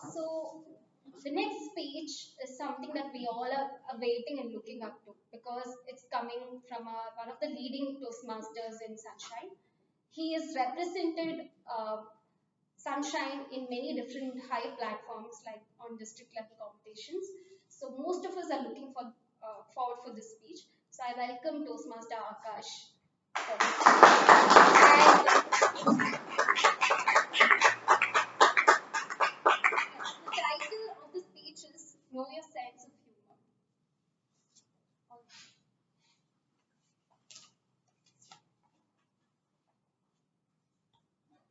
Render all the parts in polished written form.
So the next speech is something that we all are waiting and looking up to because it's coming from one of the leading Toastmasters in Sunshine. He has represented Sunshine in many different high platforms like on district level competitions. So most of us are looking forward for this speech. So I welcome Toastmaster Akash. The title of the speech is Know Your Sense of Humor.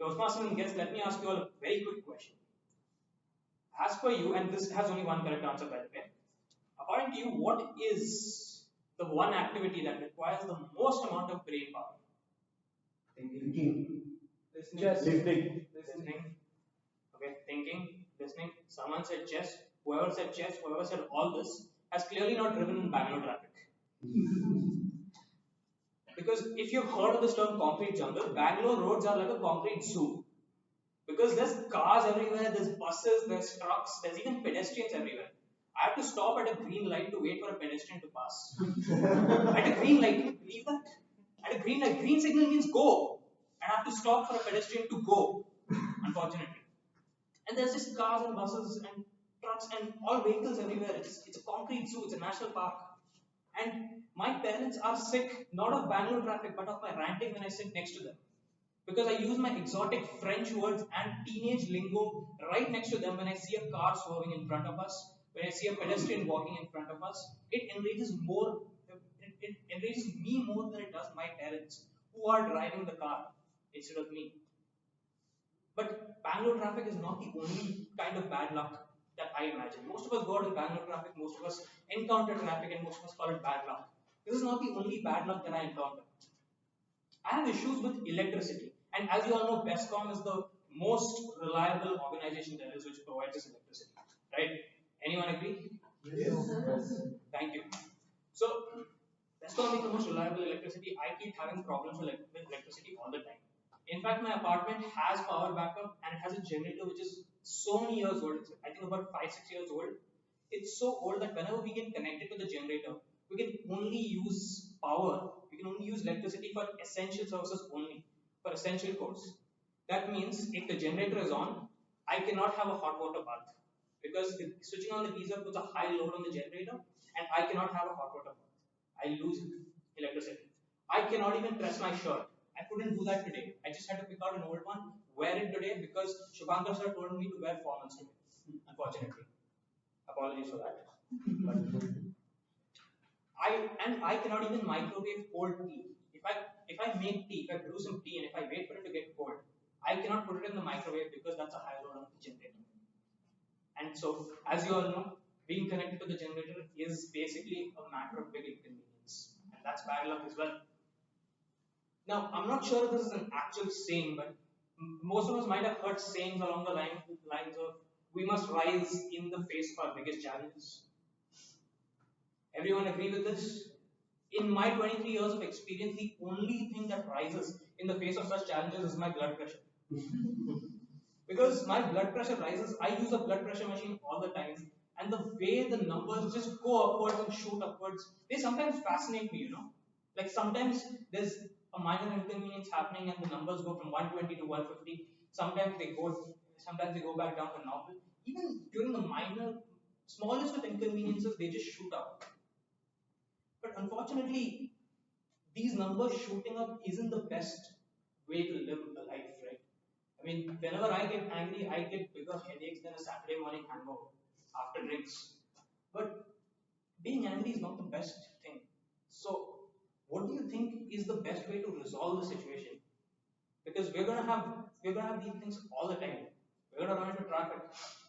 Toastmasters and guests, let me ask you all a very quick question. As per you, and this has only one correct answer by the way, according to you, what is the one activity that requires the most amount of brain power? Thinking. Listening. Okay, thinking, listening. Someone said chess. Whoever said all this has clearly not driven in Bangalore traffic. Because if you've heard of this term concrete jungle, Bangalore roads are like a concrete zoo. Because there's cars everywhere, there's buses, there's trucks, there's even pedestrians everywhere. I have to stop at a green light to wait for a pedestrian to pass. At a green light, you believe that? At a green light, green signal means go. And I have to stop for a pedestrian to go, unfortunately. And there's just cars and buses and trucks and all vehicles everywhere. It's a concrete zoo, it's a national park. And my parents are sick, not of Bangalore traffic, but of my ranting when I sit next to them. Because I use my exotic French words and teenage lingo right next to them when I see a car swerving in front of us, when I see a pedestrian walking in front of us. It enrages it enrages me more than it does my parents, who are driving the car instead of me. But Bangalore traffic is not the only kind of bad luck that I imagine. Most of us go out in Bangalore traffic, most of us encounter traffic, and most of us call it bad luck. This is not the only bad luck that I encounter. I have issues with electricity. And as you all know, BESCOM is the most reliable organization there is which provides us electricity. Right? Anyone agree? Yes. Thank you. So, BESCOM being the most reliable electricity, I keep having problems with electricity all the time. In fact, my apartment has power backup and it has a generator which is so many years old. It's, I think about 5-6 years old. It's so old that whenever we get connected to the generator, we can only use power, we can only use electricity for essential services only, for essential codes. That means if the generator is on, I cannot have a hot water bath because switching on the geyser puts a high load on the generator and I cannot have a hot water bath. I lose electricity. I cannot even press my shirt. I couldn't do that today. I just had to pick out an old one, wear it today because Shubhankar sir told me to wear formals today, unfortunately. Apologies for that. But I cannot even microwave cold tea. If I make tea, if I brew some tea and if I wait for it to get cold, I cannot put it in the microwave because that's a high load on the generator. And so, as you all know, being connected to the generator is basically a matter of big inconvenience, and that's bad luck as well. Now, I'm not sure if this is an actual saying, but most of us might have heard sayings along the lines of "We must rise in the face of our biggest challenges." Everyone agree with this? In my 23 years of experience, the only thing that rises in the face of such challenges is my blood pressure. Because my blood pressure rises, I use a blood pressure machine all the time, and the way the numbers just go upwards and shoot upwards, they sometimes fascinate me, Like sometimes there's a minor inconvenience happening and the numbers go from 120 to 150. Sometimes they go back down to normal. Even during the smallest of inconveniences, they just shoot up. But unfortunately, these numbers shooting up isn't the best way to live a life, right? I mean, whenever I get angry, I get bigger headaches than a Saturday morning hangover after drinks. But being angry is not the best thing. So, what do you think is the best way to resolve the situation? Because we're gonna have these things all the time. We're gonna run into traffic.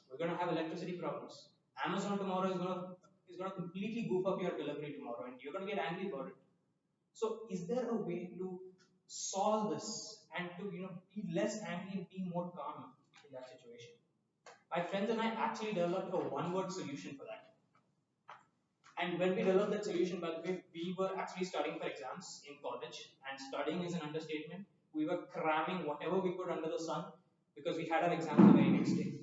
We're gonna have electricity problems. Amazon tomorrow is gonna completely goof up your delivery tomorrow, and you're gonna get angry about it. So, is there a way to solve this and to be less angry and be more calm in that situation? My friends and I actually developed a one-word solution for that. And when we developed that solution, by the way, we were actually studying for exams in college, and studying is an understatement. We were cramming whatever we could under the sun because we had our exam the very next day.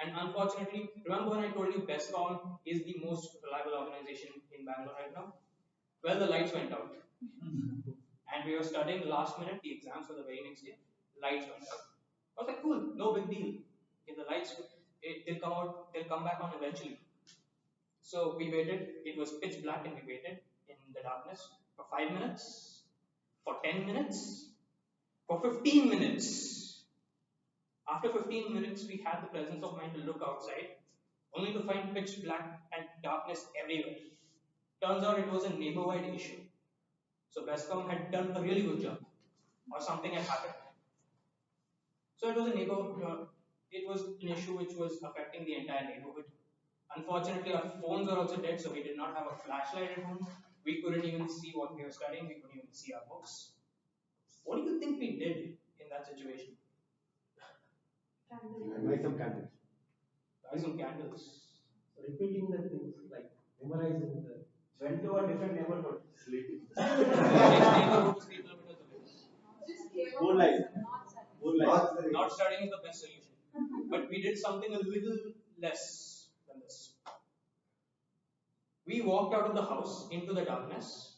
And unfortunately, remember when I told you BESCOM is the most reliable organization in Bangalore right now? Well, the lights went out. And we were studying last minute, the exams for the very next day. Lights went out. I was like, cool, no big deal. Okay, the lights, they'll come out, they'll come back on eventually. So we waited. It was pitch black, and we waited in the darkness for 5 minutes, for 10 minutes, for 15 minutes. After 15 minutes, we had the presence of mind to look outside, only to find pitch black and darkness everywhere. Turns out it was a neighbor-wide issue. So BESCOM had done a really good job, or something had happened. So it was an issue which was affecting the entire neighborhood. Unfortunately, our phones were also dead, so we did not have a flashlight at home. We couldn't even see what we were studying. We couldn't even see our books. What do you think we did in that situation? Light some candles. Light some candles. Repeating the things, like memorizing the. Went to a different neighborhood. Sleeping. Next neighborhood is 3 kilometers away. Moonlight. Not studying is the best solution. But we did something a little less than this. We walked out of the house into the darkness.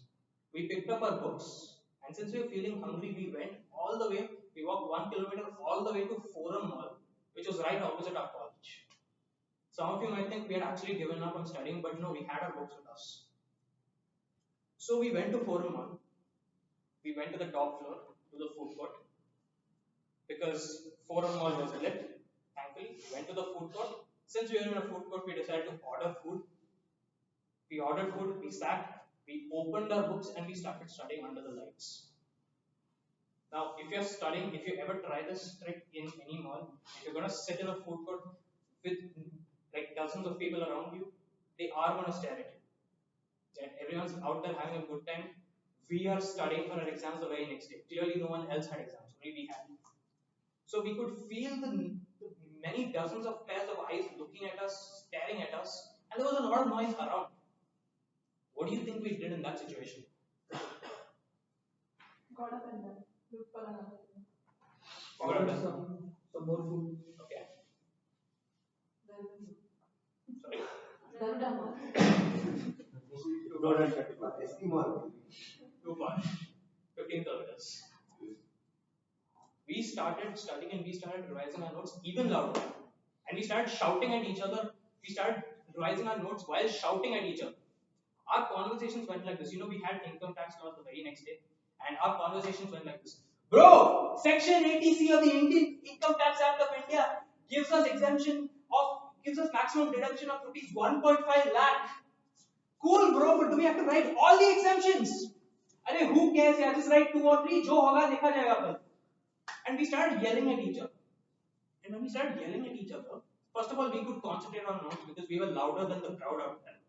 We picked up our books, and since we were feeling hungry, we went all the way. We walked 1 kilometer all the way to Forum Mall, which was right opposite our college. Some of you might think we had actually given up on studying, but no, we had our books with us. So we went to Forum Mall. We went to the top floor, to the food court, because Forum Mall was lit. Thankfully, we went to the food court. Since we were in a food court, we decided to order food. We ordered food, we sat, we opened our books, and we started studying under the lights. Now, if you're studying, if you ever try this trick in any mall, if you're going to sit in a food court with like dozens of people around you, they are going to stare at you. And everyone's out there having a good time. We are studying for our exams the very next day. Clearly, no one else had exams, only we had. So we could feel the many dozens of pairs of eyes looking at us, staring at us, and there was a lot of noise around. What do you think we did in that situation? Got up and then looked for another thing. Ordered some more food. Okay. Then Sorry. Too far. 15 kilometers. We started studying and we started revising our notes even louder. And we started shouting at each other. We started revising our notes while shouting at each other. Our conversations went like this. You know, we had income tax laws the very next day. And our conversations went like this. Bro, Section 80C of the Indian Income Tax Act of India gives us maximum deduction of rupees 1.5 lakh. Cool, bro, but do we have to write all the exemptions? Arey, who cares? Yeah, just write 2 or 3. Jo hoga, dekha jayega kal. And we started yelling at each other. And when we started yelling at each other, first of all, we could concentrate on notes because we were louder than the crowd out there.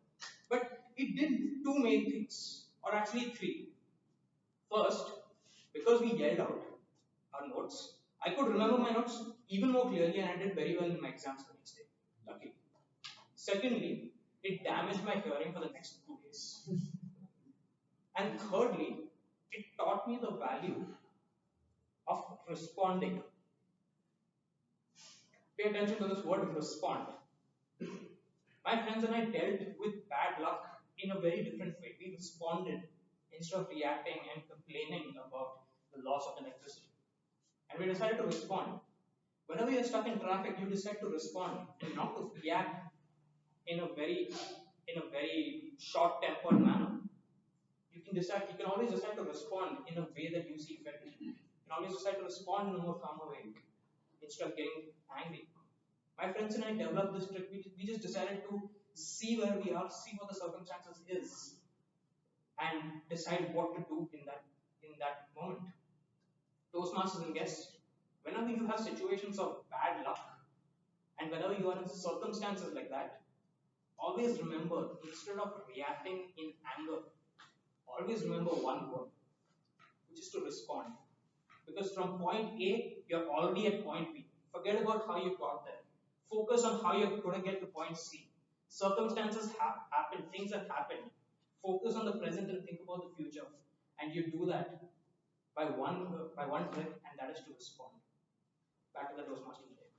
But it did two main things, or actually three. First, because we yelled out our notes, I could remember my notes even more clearly and I did very well in my exams the next day. Lucky. Secondly, it damaged my hearing for the next 2 days. And thirdly, it taught me the value of responding. Pay attention to this word respond. My friends and I dealt with bad luck in a very different way. We responded instead of reacting and complaining about the loss of electricity. And we decided to respond. Whenever you're stuck in traffic, you decide to respond and not to react in a very short-tempered manner. You can always decide to respond in a way that you see fit. You can always decide to respond in a more calmer way instead of getting angry. My friends and I developed this trick. We just decided to see where we are, see what the circumstances is, and decide what to do in that moment. Toastmasters and guests, whenever you have situations of bad luck, and whenever you are in circumstances like that, always remember, instead of reacting in anger, always remember one word, which is to respond. Because from point A, you're already at point B. Forget about how you got there. Focus on how you're going to get to point C. Circumstances have happened, things have happened. Focus on the present and think about the future. And you do that by one trick, and that is to respond. Back to the Toastmasters today.